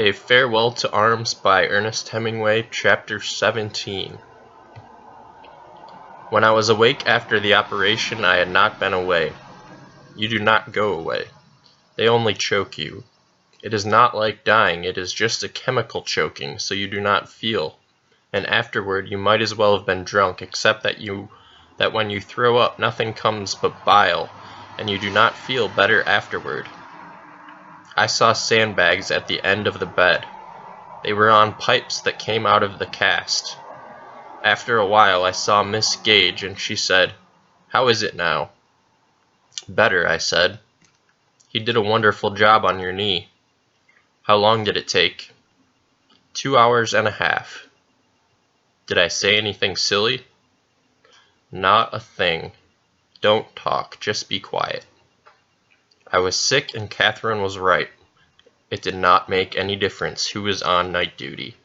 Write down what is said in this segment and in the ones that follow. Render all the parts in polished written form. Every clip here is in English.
A Farewell to Arms by Ernest Hemingway, Chapter 17. When I was awake after the operation, I had not been away. You do not go away. They only choke you. It is not like dying, it is just a chemical choking, so you do not feel. And afterward you might as well have been drunk, except that when you throw up nothing comes but bile, and you do not feel better afterward. I saw sandbags at the end of the bed. They were on pipes that came out of the cast. After a while I saw Miss Gage, and she said, "How is it now?" "Better," I said. "He did a wonderful job on your knee." "How long did it take?" 2 hours and a half. "Did I say anything silly?" "Not a thing. Don't talk, just be quiet." I was sick and Catherine was right. It did not make any difference who was on night duty.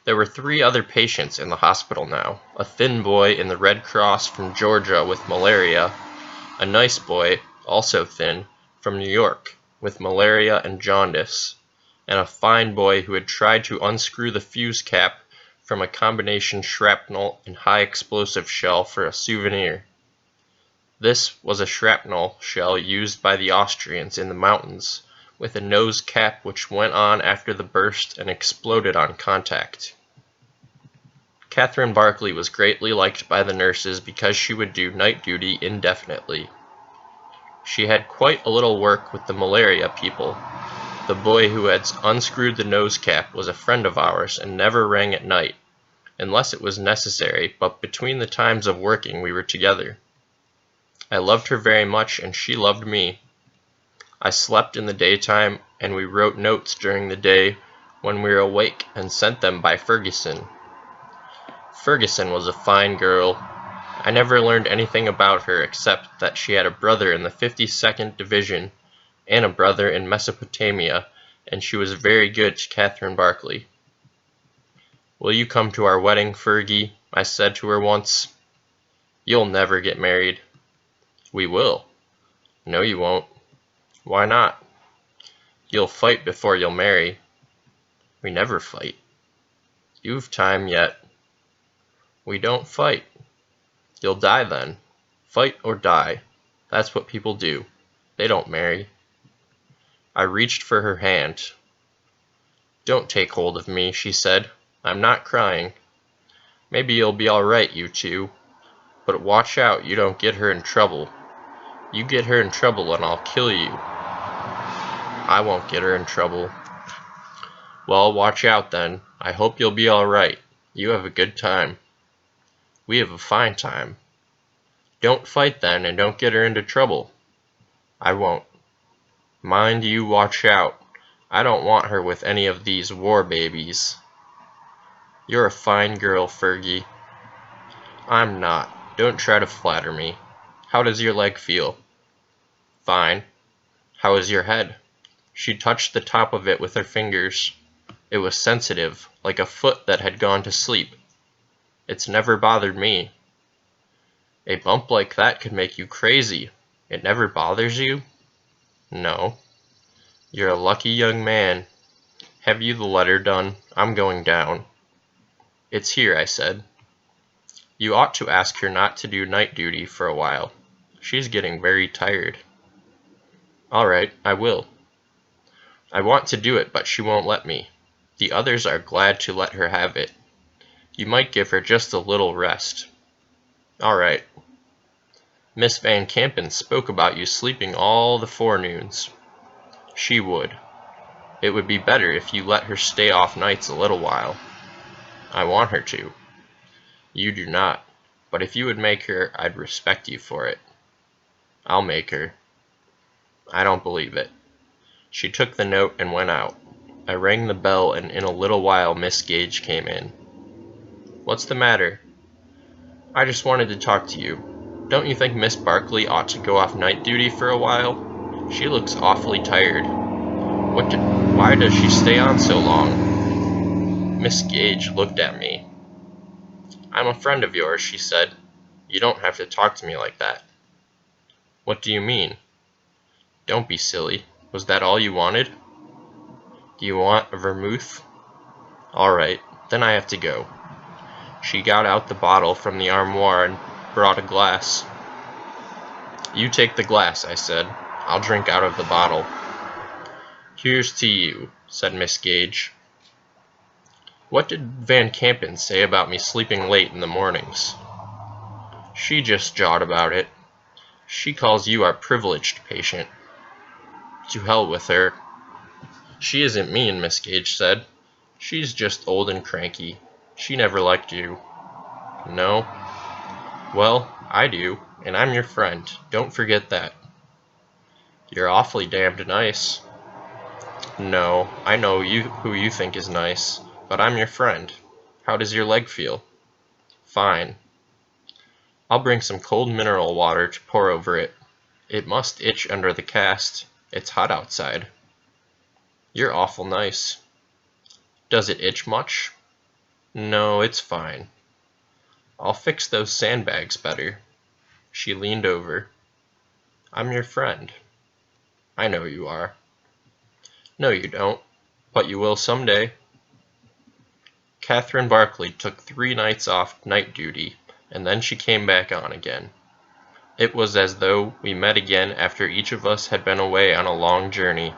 There were 3 other patients in the hospital now. A thin boy in the Red Cross from Georgia with malaria, a nice boy, also thin, from New York, with malaria and jaundice, and a fine boy who had tried to unscrew the fuse cap from a combination shrapnel and high explosive shell for a souvenir. This was a shrapnel shell used by the Austrians in the mountains, with a nose cap which went on after the burst and exploded on contact. Catherine Barkley was greatly liked by the nurses because she would do night duty indefinitely. She had quite a little work with the malaria people. The boy who had unscrewed the nose cap was a friend of ours and never rang at night, unless it was necessary, but between the times of working we were together. I loved her very much and she loved me. I slept in the daytime and we wrote notes during the day when we were awake and sent them by Ferguson. Ferguson was a fine girl. I never learned anything about her except that she had a brother in the 52nd Division and a brother in Mesopotamia, and she was very good to Catherine Barkley. "Will you come to our wedding, Fergie?" I said to her once. "You'll never get married." "We will." "No, you won't." "Why not?" "You'll fight before you'll marry." "We never fight." "You've time yet." "We don't fight." "You'll die then. Fight or die. That's what people do. They don't marry." I reached for her hand. "Don't take hold of me," she said. "I'm not crying. Maybe you'll be all right, you two. But watch out you don't get her in trouble. You get her in trouble and I'll kill you." "I won't get her in trouble." "Well, watch out then. I hope you'll be all right. You have a good time." "We have a fine time." "Don't fight then, and don't get her into trouble." "I won't." "Mind you watch out. I don't want her with any of these war babies." "You're a fine girl, Fergie." "I'm not. Don't try to flatter me. How does your leg feel?" "Fine." "How is your head?" She touched the top of it with her fingers. It was sensitive, like a foot that had gone to sleep. "It's never bothered me." "A bump like that could make you crazy. It never bothers you?" "No." "You're a lucky young man. Have you the letter done? I'm going down." "It's here," I said. "You ought to ask her not to do night duty for a while. She's getting very tired." "All right, I will." "I want to do it, but she won't let me. The others are glad to let her have it. You might give her just a little rest." "All right." "Miss Van Campen spoke about you sleeping all the forenoons." "She would. It would be better if you let her stay off nights a little while." "I want her to." "You do not. But if you would make her, I'd respect you for it." "I'll make her." "I don't believe it." She took the note and went out. I rang the bell and in a little while Miss Gage came in. "What's the matter?" "I just wanted to talk to you. Don't you think Miss Barkley ought to go off night duty for a while? She looks awfully tired. Why does she stay on so long?" Miss Gage looked at me. "I'm a friend of yours," she said. "You don't have to talk to me like that." "What do you mean?" "Don't be silly. Was that all you wanted?" Do you want a vermouth? All right, then I have to go. She got out the bottle from the armoire and brought a glass. You take the glass, I said. I'll drink out of the bottle. Here's to you, said Miss Gage. What did Van Campen say about me sleeping late in the mornings? She just jawed about it. She calls you our privileged patient. To hell with her. She isn't mean, Miss Gage said. She's just old and cranky. She never liked you. No? Well, I do, and I'm your friend. Don't forget that. You're awfully damned nice. No, I know who you think is nice, but I'm your friend. How does your leg feel? Fine. I'll bring some cold mineral water to pour over it. It must itch under the cast. It's hot outside. You're awful nice. Does it itch much? No, it's fine. I'll fix those sandbags better. She leaned over. I'm your friend. I know you are. No, you don't, but you will someday. Catherine Barclay took 3 nights off night duty, and then she came back on again. It was as though we met again after each of us had been away on a long journey.